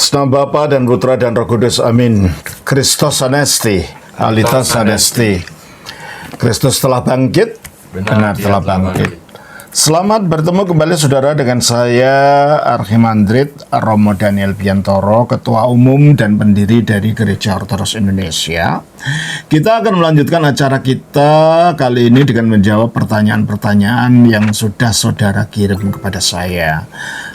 Atas nama Bapa dan Putra dan Roh Kudus, amin. Kristus anesti, alitas anesti. Kristus telah bangkit, benar telah bangkit. Selamat bertemu kembali saudara dengan saya Archimandrit Romo Daniel Biantoro, Ketua Umum dan pendiri dari Gereja Ortodoks Indonesia. Kita akan melanjutkan acara kita kali ini dengan menjawab pertanyaan-pertanyaan yang sudah saudara kirim kepada saya.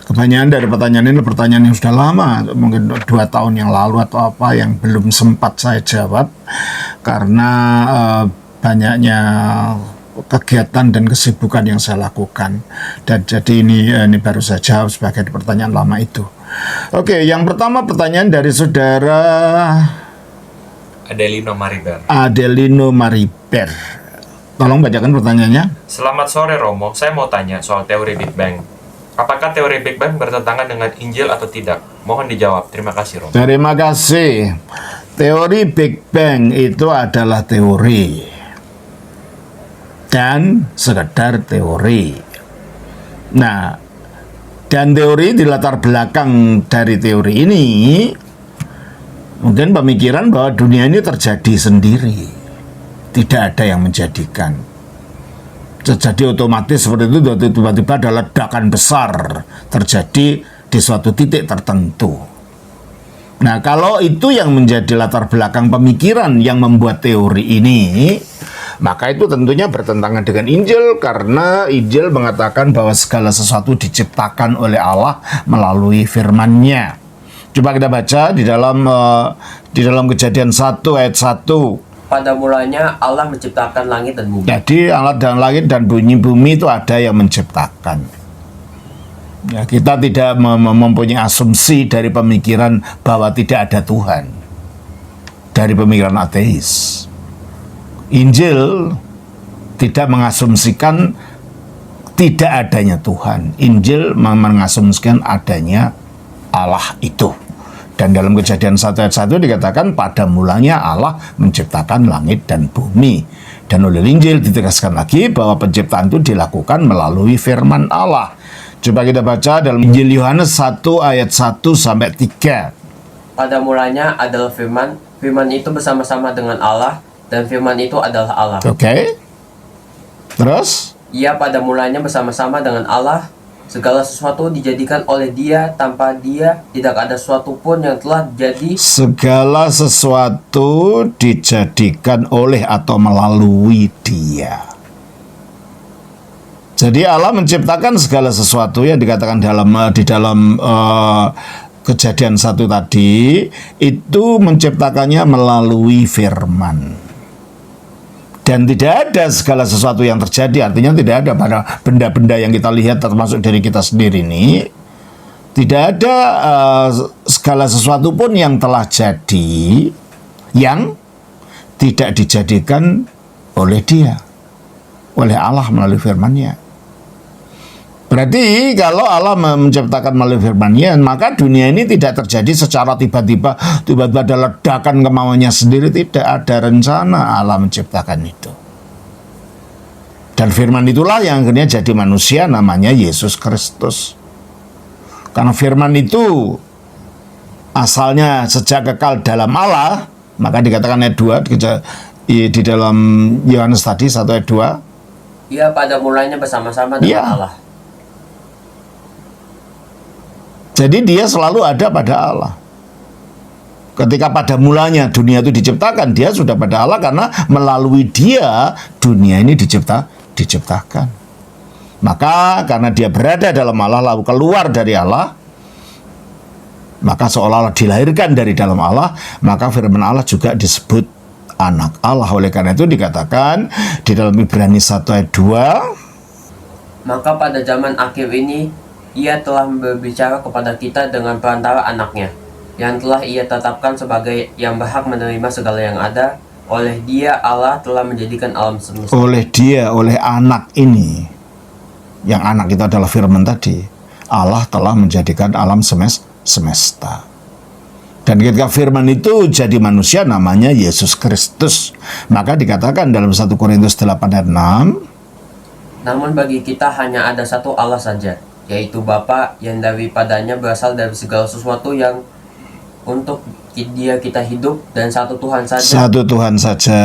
Kebanyakan dari pertanyaan ini pertanyaan yang sudah lama, mungkin 2 tahun yang lalu atau apa, yang belum sempat saya jawab karena banyaknya kegiatan dan kesibukan yang saya lakukan. Dan jadi ini baru saya jawab sebagai pertanyaan lama itu. Oke, yang pertama pertanyaan dari saudara Adelino Mariber. Tolong bacakan pertanyaannya. Selamat sore Romo, saya mau tanya soal teori Big Bang. Apakah teori Big Bang bertentangan dengan Injil atau tidak? Mohon dijawab. Terima kasih, Romo. Terima kasih. Teori Big Bang itu adalah teori dan sekedar teori. Nah, dan teori di latar belakang dari teori ini mungkin pemikiran bahwa dunia ini terjadi sendiri, tidak ada yang menjadikan. Jadi otomatis seperti itu, tiba-tiba ada ledakan besar terjadi di suatu titik tertentu. Nah, kalau itu yang menjadi latar belakang pemikiran yang membuat teori ini, maka itu tentunya bertentangan dengan Injil, karena Injil mengatakan bahwa segala sesuatu diciptakan oleh Allah melalui firman-Nya. Coba kita baca di dalam Kejadian 1 ayat 1. Pada mulanya Allah menciptakan langit dan bumi. Jadi alat dan langit dan bumi itu ada yang menciptakan. Ya, kita tidak mempunyai asumsi dari pemikiran bahwa tidak ada Tuhan, dari pemikiran ateis. Injil tidak mengasumsikan tidak adanya Tuhan. Injil mengasumsikan adanya Allah itu. Dan dalam Kejadian 1 ayat 1 dikatakan pada mulanya Allah menciptakan langit dan bumi. Dan oleh Injil ditegaskan lagi bahwa penciptaan itu dilakukan melalui firman Allah. Coba kita baca dalam Injil Yohanes 1 ayat 1 sampai 3. Pada mulanya adalah firman, firman itu bersama-sama dengan Allah, dan firman itu adalah Allah. Oke. Terus? Ia pada mulanya bersama-sama dengan Allah. Segala sesuatu dijadikan oleh Dia, tanpa Dia tidak ada sesuatu pun yang telah jadi. Segala sesuatu dijadikan oleh atau melalui Dia. Jadi Allah menciptakan segala sesuatu yang dikatakan di dalam Kejadian 1 tadi, itu menciptakannya melalui firman. Dan tidak ada segala sesuatu yang terjadi, artinya tidak ada pada benda-benda yang kita lihat termasuk dari kita sendiri ini, tidak ada segala sesuatu pun yang telah jadi yang tidak dijadikan oleh Dia, oleh Allah melalui firman-Nya. Berarti kalau Allah menciptakan melalui firman-Nya, maka dunia ini tidak terjadi secara tiba-tiba ada ledakan kemauannya sendiri. Tidak ada rencana Allah menciptakan itu. Dan firman itulah yang akhirnya jadi manusia, namanya Yesus Kristus. Karena firman itu asalnya sejak kekal dalam Allah, maka dikatakan ayat 2 di dalam Yohanes tadi 1 ayat 2. Ia pada mulanya bersama-sama dengan Allah. Jadi Dia selalu ada pada Allah. Ketika pada mulanya dunia itu diciptakan, Dia sudah pada Allah, karena melalui Dia dunia ini diciptakan. Maka karena Dia berada dalam Allah lalu keluar dari Allah, maka seolah-olah dilahirkan dari dalam Allah, maka firman Allah juga disebut anak Allah. Oleh karena itu dikatakan di dalam Ibrani 1 ayat 2, maka pada zaman akhir ini Ia telah berbicara kepada kita dengan perantara anaknya, yang telah Ia tetapkan sebagai yang berhak menerima segala yang ada. Oleh Dia Allah telah menjadikan alam semesta. Oleh Dia, oleh anak ini, yang anak itu adalah firman tadi, Allah telah menjadikan alam semesta. Dan ketika firman itu jadi manusia, namanya Yesus Kristus. Maka dikatakan dalam 1 Korintus 8 ayat 6, namun bagi kita hanya ada satu Allah saja, yaitu Bapa, yang daripadanya berasal dari segala sesuatu yang untuk dia kita hidup, dan satu Tuhan saja, Satu Tuhan saja,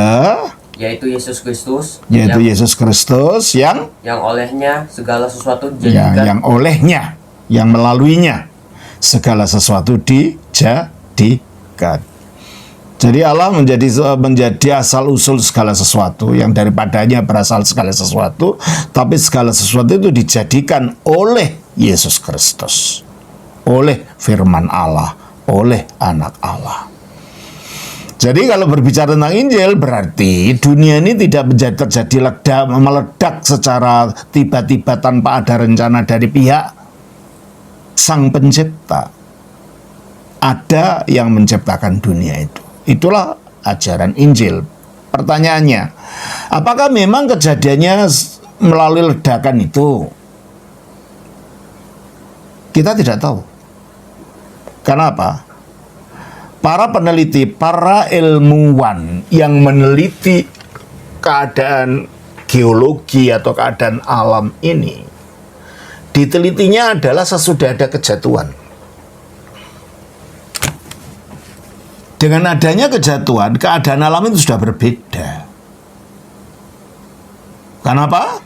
yaitu Yesus Kristus, yaitu Yesus Kristus yang olehnya segala sesuatu dijadikan, yang olehnya, yang melaluinya segala sesuatu dijadikan. Jadi Allah menjadi asal usul segala sesuatu, yang daripadanya berasal segala sesuatu, tapi segala sesuatu itu dijadikan oleh Yesus Kristus, oleh firman Allah, oleh anak Allah. Jadi kalau berbicara tentang Injil, berarti dunia ini tidak terjadi meledak secara tiba-tiba tanpa ada rencana dari pihak Sang Pencipta. Ada yang menciptakan dunia itu. Itulah ajaran Injil. Pertanyaannya, apakah memang kejadiannya melalui ledakan itu? Kita tidak tahu. Kenapa? Para peneliti, para ilmuwan yang meneliti keadaan geologi atau keadaan alam ini, ditelitinya adalah sesudah ada kejatuan. Dengan adanya kejatuan, keadaan alam itu sudah berbeda. Kenapa?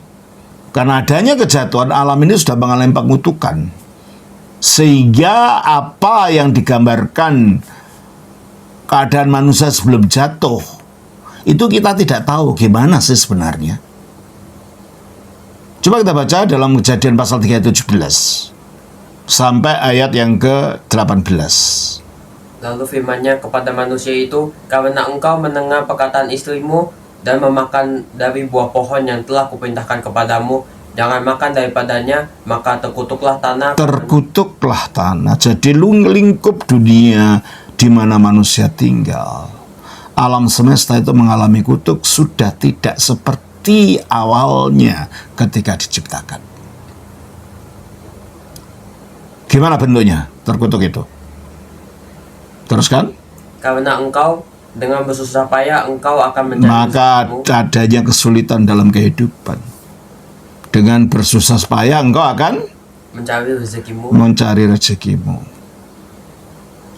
Karena adanya kejatuan, alam ini sudah mengalami pengutukan. Sehingga apa yang digambarkan keadaan manusia sebelum jatuh, itu kita tidak tahu gimana sih sebenarnya. Coba kita baca dalam Kejadian pasal 3:17 sampai ayat yang ke-18. Lalu firman-Nya kepada manusia itu, karena engkau mendengar perkataan istrimu dan memakan dari buah pohon yang telah kuperintahkan kepadamu, jangan makan daripadanya, maka terkutuklah tanah. Terkutuklah tanah. Jadi lingkup dunia di mana manusia tinggal. Alam semesta itu mengalami kutuk, sudah tidak seperti awalnya ketika diciptakan. Gimana bentuknya terkutuk itu? Teruskan. Karena engkau dengan bersusah payah engkau akan mencari Maka rezekimu. adanya kesulitan dalam kehidupan. Dengan bersusah payah engkau akan mencari rezekimu.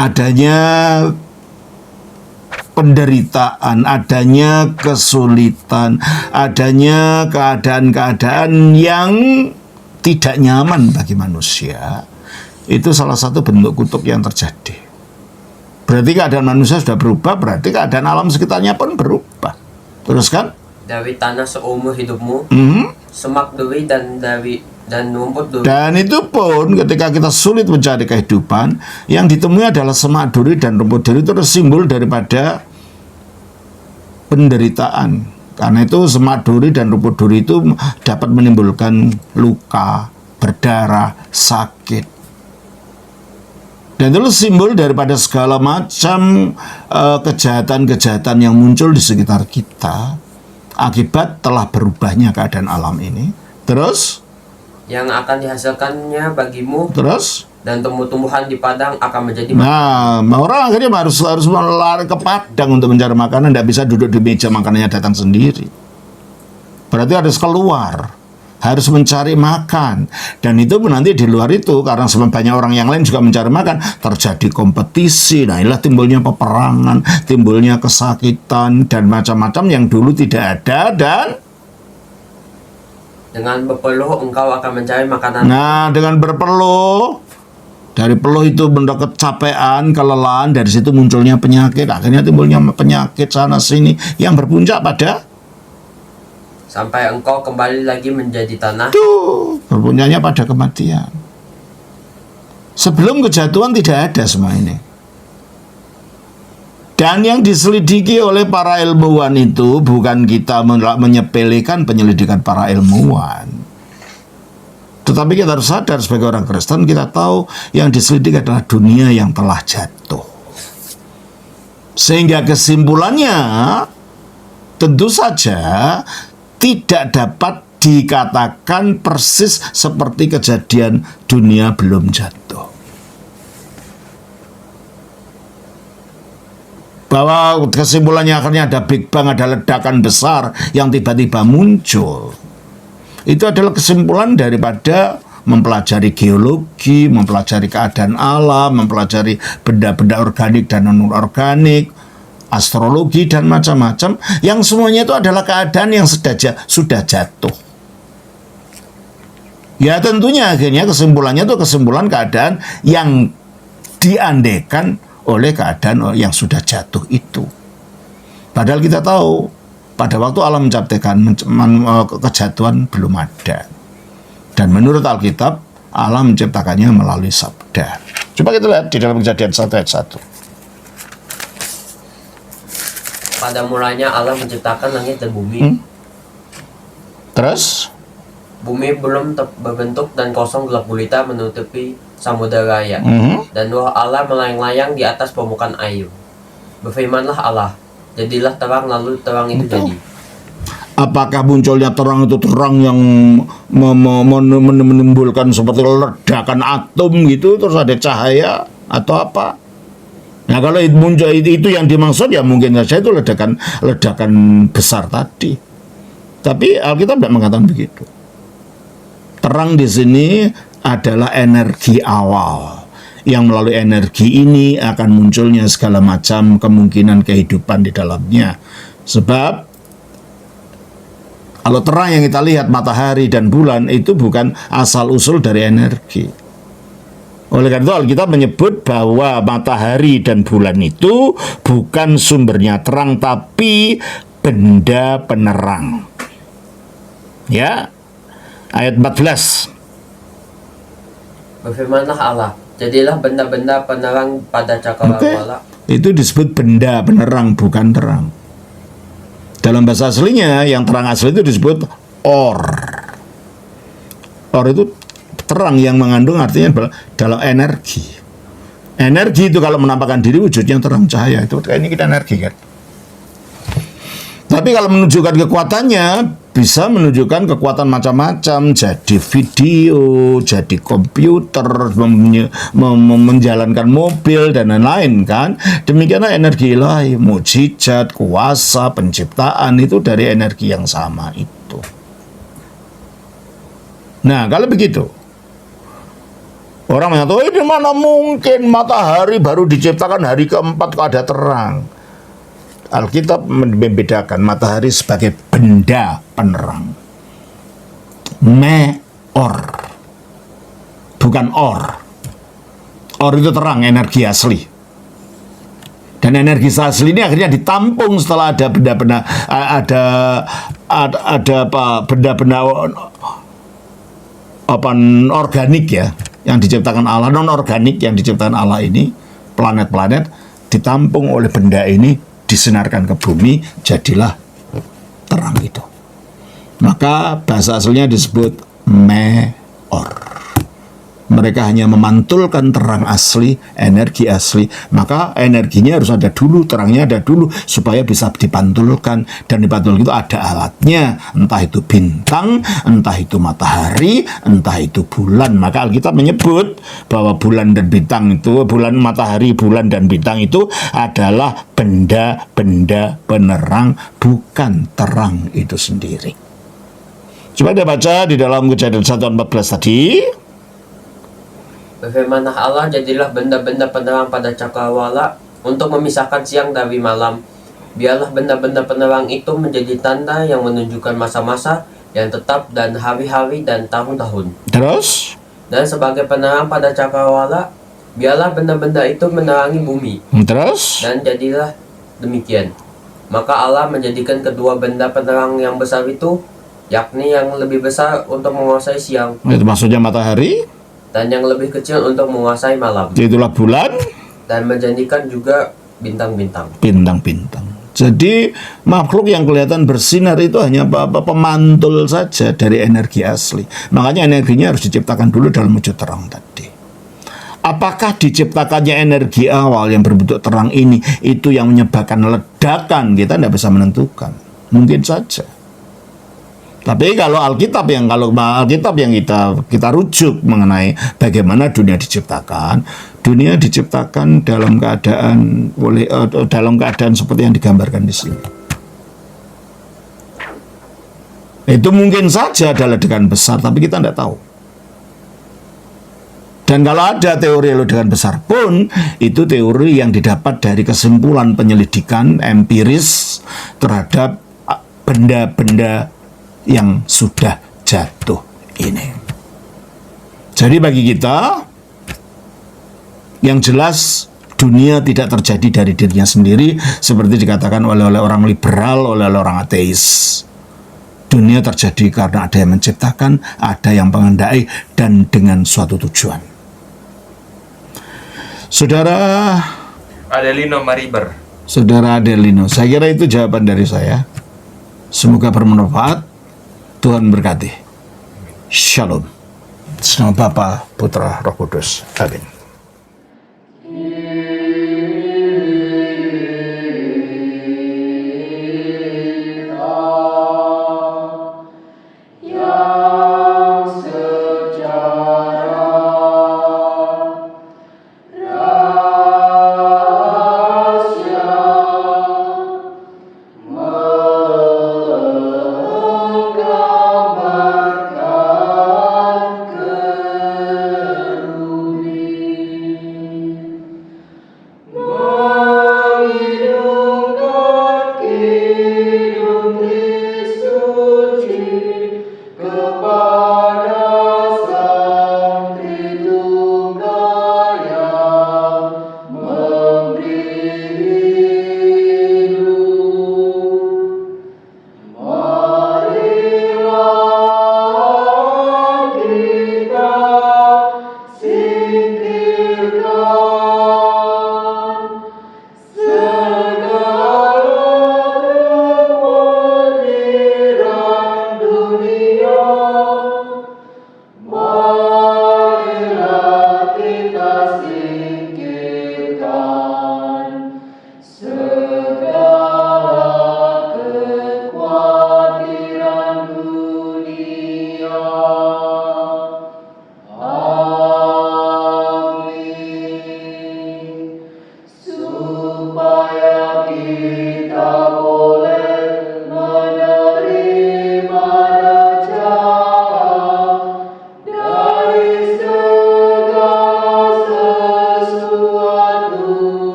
Adanya penderitaan, adanya kesulitan, adanya keadaan-keadaan yang tidak nyaman bagi manusia, itu salah satu bentuk kutuk yang terjadi. Berarti keadaan manusia sudah berubah, berarti keadaan alam sekitarnya pun berubah. Teruskan. Dari tanah seumur hidupmu, semak duri dan rumput duri. Dan itu pun ketika kita sulit mencari kehidupan, yang ditemui adalah semak duri dan rumput duri, itu simbol daripada penderitaan. Karena itu semak duri dan rumput duri itu dapat menimbulkan luka, berdarah, sakit. Dan itu simbol daripada segala macam kejahatan-kejahatan yang muncul di sekitar kita akibat telah berubahnya keadaan alam ini. Terus? Yang akan dihasilkannya bagimu. Terus? Dan tumbuh-tumbuhan di padang akan menjadi orang akhirnya harus melari ke padang untuk mencari makanan, tidak bisa duduk di meja makanannya datang sendiri. Berarti harus keluar, harus mencari makan. Dan itu nanti di luar itu, karena banyak orang yang lain juga mencari makan, terjadi kompetisi. Nah, inilah timbulnya peperangan, timbulnya kesakitan, dan macam-macam yang dulu tidak ada. Dan dengan berpeluh engkau akan mencari makanan. Nah, dengan berpeluh, dari peluh itu mendapat kecapean, kelelahan, dari situ munculnya penyakit. Akhirnya timbulnya penyakit sana-sini yang berpuncak pada sampai engkau kembali lagi menjadi tanah. Berpuncaknya pada kematian. Sebelum kejatuhan tidak ada semua ini. Dan yang diselidiki oleh para ilmuwan itu bukan kita menyepelekan penyelidikan para ilmuwan. Tetapi kita harus sadar sebagai orang Kristen, kita tahu yang diselidiki adalah dunia yang telah jatuh. Sehingga kesimpulannya tentu saja tidak dapat dikatakan persis seperti kejadian dunia belum jatuh. Bahwa kesimpulannya akhirnya ada Big Bang, ada ledakan besar yang tiba-tiba muncul. Itu adalah kesimpulan daripada mempelajari geologi, mempelajari keadaan alam, mempelajari benda-benda organik dan non-organik, astrologi dan macam-macam, yang semuanya itu adalah keadaan yang sudah jatuh. Ya tentunya akhirnya kesimpulannya itu kesimpulan keadaan yang diandaikan oleh keadaan yang sudah jatuh itu. Padahal kita tahu pada waktu Allah menciptakan kejatuhan belum ada. Dan menurut Alkitab Allah menciptakannya melalui sabda. Coba kita lihat di dalam Kejadian 1 ayat 1. Pada mulanya Allah menciptakan langit dan bumi. Terus Bumi belum berbentuk dan kosong gelap gulita menutupi samudera raya. Dan roh Allah melayang-layang di atas permukaan air. Berfirmanlah Allah, jadilah terang, lalu terang itu jadi. apakah munculnya terang itu terang yang menimbulkan seperti ledakan atom gitu, terus ada cahaya atau apa? Nah kalau itu muncul itu yang dimaksud ya mungkin saja itu ledakan besar tadi. Tapi Alkitab tidak mengatakan begitu. Terang di sini adalah energi awal yang melalui energi ini akan munculnya segala macam kemungkinan kehidupan di dalamnya. Sebab kalau terang yang kita lihat matahari dan bulan itu bukan asal usul dari energi. Oleh karena itu Alkitab menyebut bahwa matahari dan bulan itu bukan sumbernya terang tapi benda penerang. Ya, ayat 14. Berfirmanlah Allah, jadilah benda-benda penerang pada cakrawala. Itu disebut benda penerang, bukan terang. Dalam bahasa aslinya, yang terang asli itu disebut or. Or itu terang yang mengandung artinya dalam energi. Energi itu kalau menampakkan diri wujudnya terang cahaya. Itu ini kita energi kan. Tapi kalau menunjukkan kekuatannya, bisa menunjukkan kekuatan macam-macam, jadi video, jadi komputer, menjalankan mobil dan lain-lain kan. Demikianlah energi ilahi, mukjizat, kuasa, penciptaan itu dari energi yang sama itu. Nah, kalau begitu, orang mengatakan, di mana mungkin matahari baru diciptakan hari keempat kok ada terang. Alkitab membedakan matahari sebagai benda penerang. Meor. Bukan or. Or itu terang, energi asli. Dan energi asli ini akhirnya ditampung setelah ada benda-benda ada benda-benda organik ya yang diciptakan Allah, non organik yang diciptakan Allah ini, planet-planet ditampung oleh benda ini, disinarkan ke bumi, jadilah terang itu. Maka bahasa aslinya disebut meor. Mereka hanya memantulkan terang asli, energi asli. Maka energinya harus ada dulu, terangnya ada dulu, supaya bisa dipantulkan. Dan dipantulkan itu ada alatnya, entah itu bintang, entah itu matahari, entah itu bulan. Maka Alkitab menyebut bahwa bulan dan bintang itu, bulan, matahari, bulan dan bintang itu adalah benda-benda penerang, bukan terang itu sendiri. Coba kita baca di dalam Kejadian 1:14 tadi. Berfirmanlah Allah, jadilah benda-benda penerang pada cakrawala untuk memisahkan siang dari malam. Biarlah benda-benda penerang itu menjadi tanda yang menunjukkan masa-masa yang tetap dan hari-hari dan tahun-tahun. Terus? Dan sebagai penerang pada cakrawala, biarlah benda-benda itu menerangi bumi. Terus? Dan jadilah demikian. Maka Allah menjadikan kedua benda penerang yang besar itu, yakni yang lebih besar untuk menguasai siang, Itu maksudnya matahari. dan yang lebih kecil untuk menguasai malam. Itulah bulan. Dan menjadikan juga bintang-bintang. Bintang-bintang. Jadi makhluk yang kelihatan bersinar itu hanya pemantul saja dari energi asli. Makanya energinya harus diciptakan dulu dalam wujud terang tadi. Apakah diciptakannya energi awal yang berbentuk terang ini itu yang menyebabkan ledakan? Kita tidak bisa menentukan. Mungkin saja. Tapi kalau Alkitab yang kita rujuk mengenai bagaimana dunia diciptakan dalam keadaan seperti yang digambarkan di sini. Itu mungkin saja ada ledakan besar, tapi kita tidak tahu. Dan kalau ada teori ledakan besar pun, itu teori yang didapat dari kesimpulan penyelidikan empiris terhadap benda-benda yang sudah jatuh ini. Jadi bagi kita, yang jelas dunia tidak terjadi dari dirinya sendiri, seperti dikatakan oleh orang liberal, oleh orang ateis. Dunia terjadi karena ada yang menciptakan, ada yang mengendai, dan dengan suatu tujuan. Saudara Adelino Mariber. Saudara Adelino, saya kira itu jawaban dari saya. Semoga bermanfaat. Tuhan berkati. Shalom. Nama Bapa, Putra, Roh Kudus. Amin.